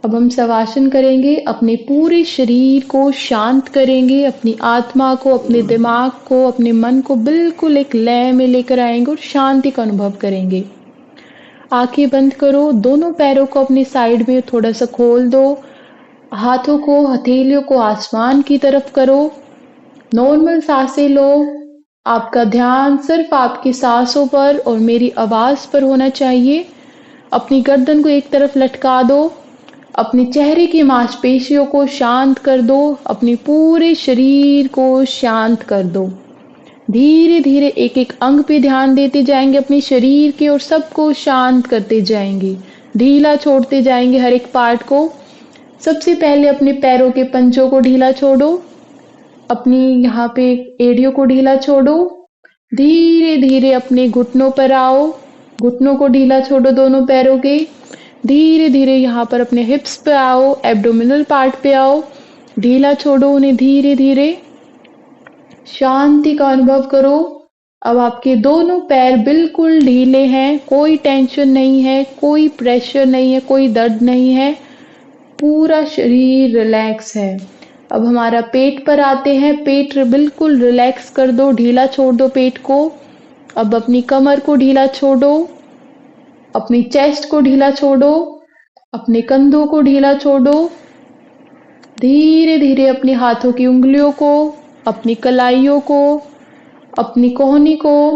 अब हम शवासन करेंगे, अपने पूरे शरीर को शांत करेंगे, अपनी आत्मा को, अपने दिमाग को, अपने मन को बिल्कुल एक लय में लेकर आएँगे और शांति का अनुभव करेंगे। आँखें बंद करो, दोनों पैरों को अपनी साइड में थोड़ा-सा खोल दो, हाथों को, हथेलियों को आसमान की तरफ करो, नॉर्मल सांसें लो। आपका ध्यान सिर्फ़ आपकी साँसों पर और मेरी आवाज़ पर होना चाहिए। अपनी गर्दन को एक तरफ लटका दो, अपने चेहरे की मांसपेशियों को शांत कर दो, अपने पूरे शरीर को शांत कर दो। धीरे-धीरे एक-एक अंग पे ध्यान देते जाएँगे अपने शरीर के और सबको शांत करते जाएँगे। ढीला छोड़ते जाएँगे हर एक पार्ट को। सबसे पहले अपने पैरों के पंजों को ढीला छोड़ो, अपनी यहाँ पे एड़ियों को ढीला छोड़ो। धीरे-धीरे अपने घुटनों पर आओ, घुटनों को ढीला छोड़ो दोनों पैरों के। धीरे-धीरे यहाँ पर अपने हिप्स पे आओ, एब्डोमिनल पार्ट पे आओ, ढीला छोड़ो उन्हें धीरे-धीरे। शांति का अनुभव करो। अब आपके दोनों पैर बिल्कुल ढीले हैं, कोई टेंशन नहीं है, कोई प्रेशर नहीं है, कोई दर्द नहीं है, पूरा शरीर रिलैक्स है। अब हमारा पेट पर आते हैं, पेट बिल्कुल रिलैक्स कर दो, ढीला छोड़ दो पेट को। अब अपनी कमर को ढीला छोड़ो, अपनी चेस्ट को ढीला छोड़ो, अपने कंधों को ढीला छोड़ो। धीरे-धीरे अपने हाथों की उँगलियों को, अपनी कलाइयों को, अपनी कोहनी को,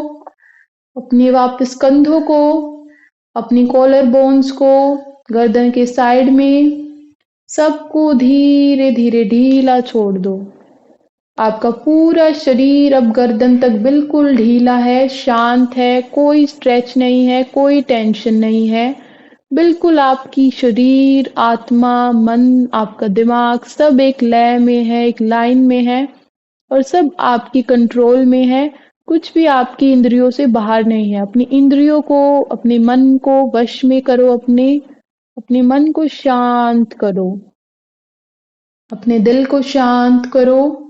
अपने वापस कंधों को, अपनी कॉलर बोन्स को, गर्दन के साइड में, सबको धीरे-धीरे ढीला छोड़ दो। आपका पूरा शरीर अब गर्दन तक बिल्कुल ढीला है, शांत है, कोई स्ट्रेच नहीं है, कोई टेंशन नहीं है। बिल्कुल आपकी शरीर, आत्मा, मन, आपका दिमाग सब एक लय में है, एक लाइन में है और सब आपकी कंट्रोल में है। कुछ भी आपकी इंद्रियों से बाहर नहीं है। अपनी इंद्रियों को, अपने मन को वश में करो अपने मन को शांत करो। अपने दिल को शांत करो।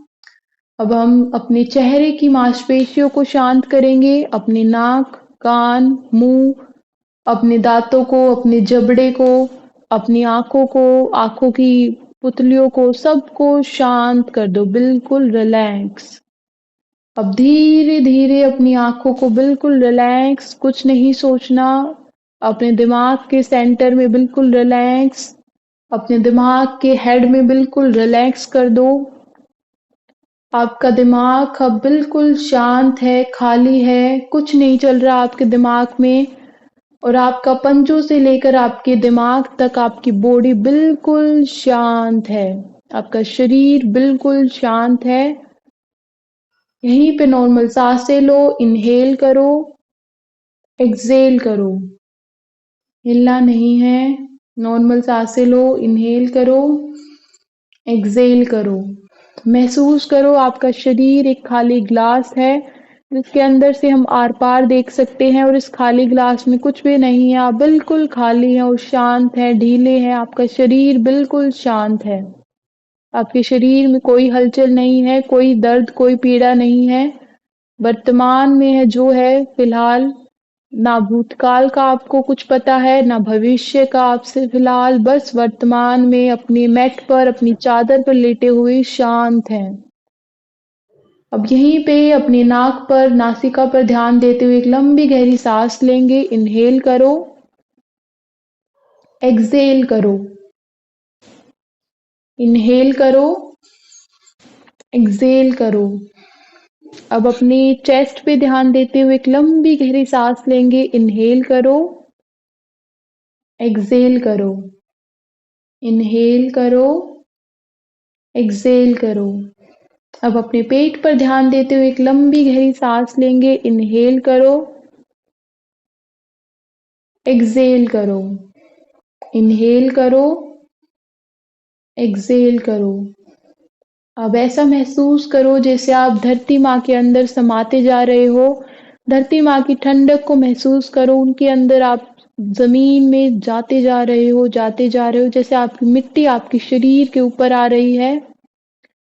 अब हम अपने चेहरे की मांसपेशियों को शांत करेंगे, अपनी नाक, कान, मुँह, अपने दाँतों को, अपने जबड़े को, अपनी आँखों को, आँखों की पुतलियों को, सबको शांत कर दो, बिल्कुल रिलैक्स। अब धीरे-धीरे अपनी आँखों को बिल्कुल रिलैक्स, कुछ नहीं सोचना, अपने दिमाग के सेंटर में बिल्कुल रिलैक्स, अपने दिमाग के हेड में बिल्कुल रिलैक्स कर दो। आपका दिमाग अब बिल्कुल शांत है, खाली है, कुछ नहीं चल रहा आपके दिमाग में और आपका पंजों से लेकर आपके दिमाग तक आपकी बॉडी बिल्कुल शांत है। आपका शरीर बिल्कुल शांत है। यहीं पे नॉर्मल सांसें लो, इनहेल करो, एक्सहेल करो। हिलना नहीं है, नॉर्मल सांसें लो, इनहेल करो, एक्सहेल करो। महसूस करो आपका शरीर एक खाली ग्लास है जिसके अंदर से हम आर-पार देख सकते हैं और इस खाली ग्लास में कुछ भी नहीं है। आप बिल्कुल खाली हैं और शांत हैं, ढीले हैं, आपका शरीर बिल्कुल शांत है। आपके शरीर में कोई हलचल नहीं है, कोई दर्द, कोई पीड़ा नहीं है। वर्तमान में है जो है फिलहाल, ना भूतकाल का आपको कुछ पता है, ना भविष्य का आपसे फिलहाल, बस वर्तमान में अपनी मैट पर, अपनी चादर पर लेटे हुए शांत हैं। अब यहीं पे अपनी नाक पर, नासिका पर ध्यान देते हुए एक लंबी गहरी सांस लेंगे, इनहेल करो, एक्सहेल करो, इनहेल करो, एक्सहेल करो। अब अपनी चेस्ट पे ध्यान देते हुए एक लंबी गहरी सांस लेंगे, इनहेल करो, एक्सहेल करो, इनहेल करो, एक्सहेल करो। अब अपने पेट पर ध्यान देते हुए एक लंबी गहरी सांस लेंगे, इनहेल करो, एक्सहेल करो, इनहेल करो, एक्सहेल करो। अब ऐसा महसूस करो जैसे आप धरती माँ के अंदर समाते जा रहे हो। धरती माँ की ठंडक को महसूस करो, उनके अंदर आप ज़मीन में जाते जा रहे हो, जाते जा रहे हो। जैसे आपकी मिट्टी आपके शरीर के ऊपर आ रही है।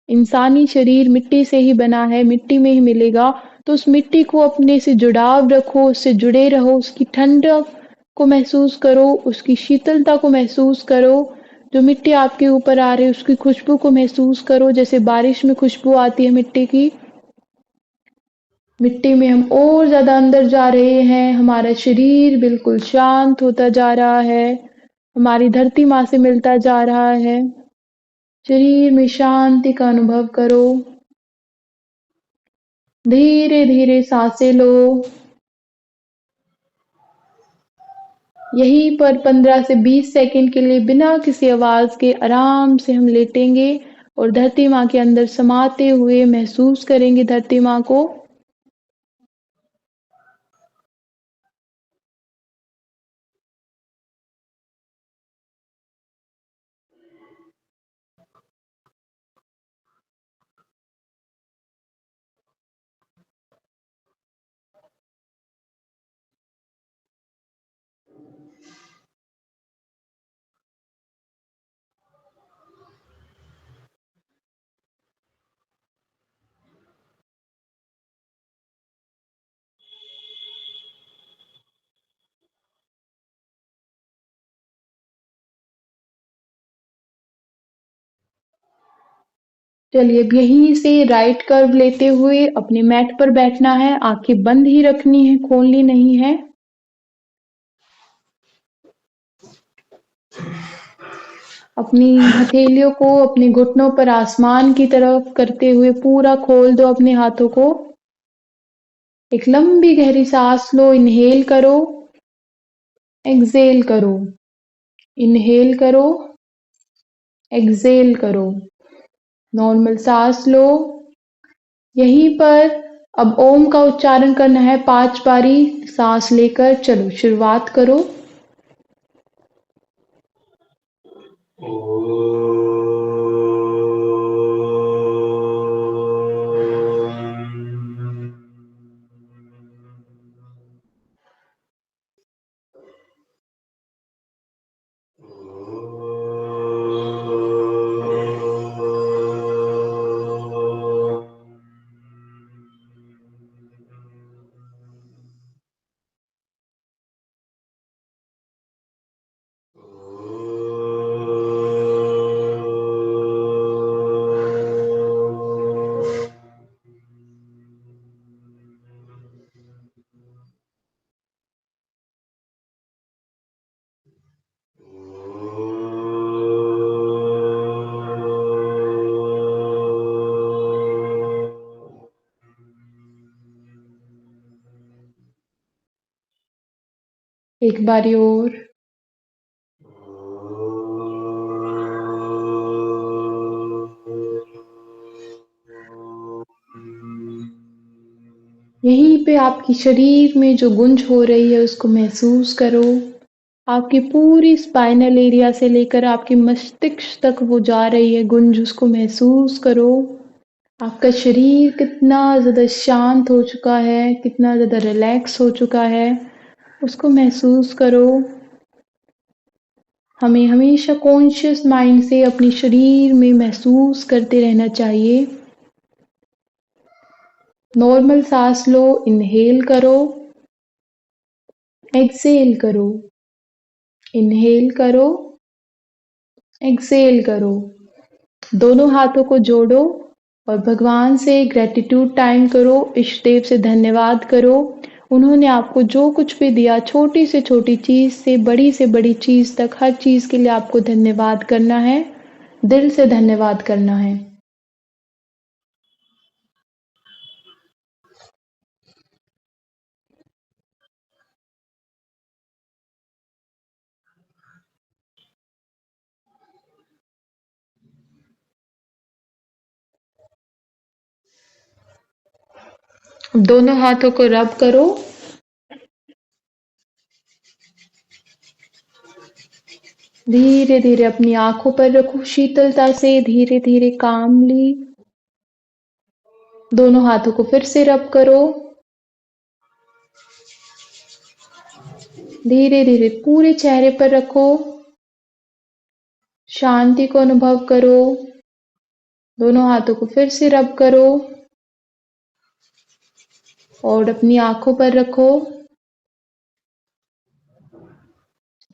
इंसानी शरीर मिट्टी से ही बना है, मिट्टी में ही मिलेगा। तो उस मिट्टी को अपने से जुड़ाव रखो, उससे जुड़े रहो, उसकी ठंडक को महसूस करो, उसकी शीतलता को महसूस करो। जो मिट्टी आपके ऊपर आ रही है उसकी खुशबू को महसूस करो, जैसे बारिश में खुशबू आती है मिट्टी की। मिट्टी में हम और ज़्यादा अंदर जा रहे हैं, हमारा शरीर बिल्कुल शांत होता जा रहा है, हमारी धरती माँ से मिलता जा रहा है। शरीर में शांति का अनुभव करो। धीरे-धीरे साँसें लो। यहीं पर 15 से 20 सेकंड के लिए बिना किसी आवाज़ के आराम से हम लेटेंगे और धरती माँ के अंदर समाते हुए महसूस करेंगे धरती माँ को। चलिए अब यहीं से राइट कर्व लेते हुए अपने मैट पर बैठना है, आँखें बंद ही रखनी है, खोलनी नहीं है। अपनी हथेलियों को अपने घुटनों पर आसमान की तरफ करते हुए पूरा खोल दो अपने हाथों को। एक लंबी गहरी सांस लो, इनहेल करो, एक्सहेल करो, इनहेल करो, एक्सहेल करो। नॉर्मल सांस लो। यहीं पर अब ओम का उच्चारण करना है 5 बारी सांस लेकर। चलो शुरुआत करो। एक बारी और। यहीं पे आपकी शरीर में जो गूंज हो रही है उसको महसूस करो। आपकी पूरी स्पाइनल एरिया से लेकर आपके मस्तिष्क तक वो जा रही है गूंज, उसको महसूस करो। आपका शरीर कितना ज़्यादा शांत हो चुका है, कितना ज़्यादा रिलैक्स हो चुका है, उसको महसूस करो। हमें हमेशा कॉन्शियस माइंड से अपने शरीर में महसूस करते रहना चाहिए। नॉर्मल सांस लो, इनहेल करो, एक्सहेल करो, इनहेल करो, एक्सहेल करो। दोनों हाथों को जोड़ो और भगवान से ग्रैटिट्यूड टाइम करो, इष्ट देव से धन्यवाद करो। उन्होंने आपको जो कुछ भी दिया, छोटी से छोटी चीज़ से बड़ी चीज़ तक, हर चीज़ के लिए आपको धन्यवाद करना है, दिल से धन्यवाद करना है। दोनों हाथों को रब करो। धीरे-धीरे अपनी आँखों पर रखो शीतलता से, धीरे-धीरे कामली। दोनों हाथों को फिर से रब करो। धीरे-धीरे पूरे चेहरे पर रखो। शांति को अनुभव करो। दोनों हाथों को फिर से रब करो और अपनी आँखों पर रखो।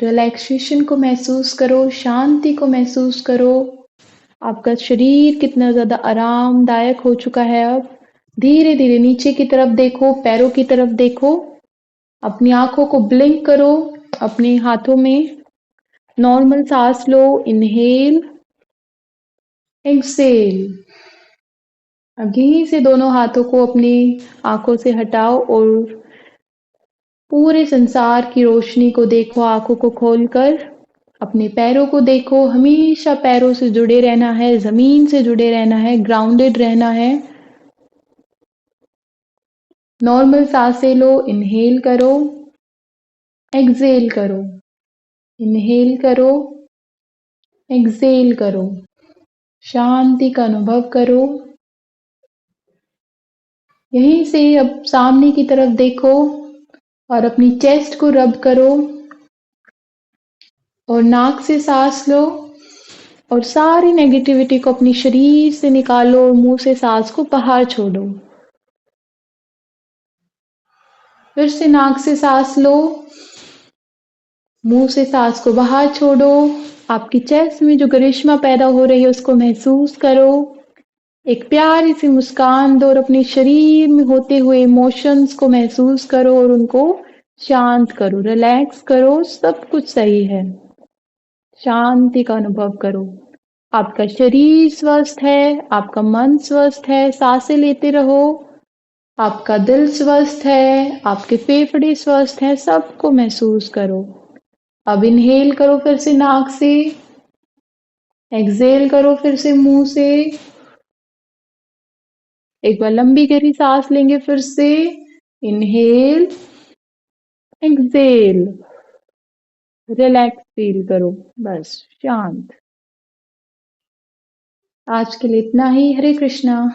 रिलैक्सेशन को महसूस करो, शांति को महसूस करो। आपका शरीर कितना ज़्यादा आरामदायक हो चुका है अब। धीरे-धीरे नीचे की तरफ देखो, पैरों की तरफ देखो। अपनी आँखों को ब्लिंक करो, अपने हाथों में नॉर्मल साँस लो, इन्हेल, एक्सहेल। अब यहीं से दोनों हाथों को अपनी आँखों से हटाओ और पूरे संसार की रोशनी को देखो आँखों को खोलकर। अपने पैरों को देखो, हमेशा पैरों से जुड़े रहना है, ज़मीन से जुड़े रहना है, ग्राउंडेड रहना है। नॉर्मल सांसें लो, इन्हेल करो, एक्सहेल करो, इन्हेल करो, एक्सहेल करो। शांति का अनुभव करो। यहीं से अब सामने की तरफ देखो और अपनी चेस्ट को रब करो और नाक से सांस लो और सारी नेगेटिविटी को अपनी शरीर से निकालो और मुंह से सांस को बाहर छोड़ो। फिर से नाक से सांस लो, मुंह से सांस को बाहर छोड़ो। आपकी चेस्ट में जो गरिश्मा पैदा हो रही है उसको महसूस करो। एक प्यारी सी मुस्कान दो और अपने शरीर में होते हुए इमोशंस को महसूस करो और उनको शांत करो, रिलैक्स करो। सब कुछ सही है। शांति का अनुभव करो। आपका शरीर स्वस्थ है, आपका मन स्वस्थ है, सांसें लेते रहो। आपका दिल स्वस्थ है, आपके फेफड़े स्वस्थ हैं, सबको महसूस करो। अब इनहेल करो फिर से नाक से, एक्सहेल करो फिर से मुंह से। एक बार लंबी गहरी सांस लेंगे फिर से, इनहेल, एक्सहेल, रिलैक्स फील करो, बस शांत। आज के लिए इतना ही। हरे कृष्णा।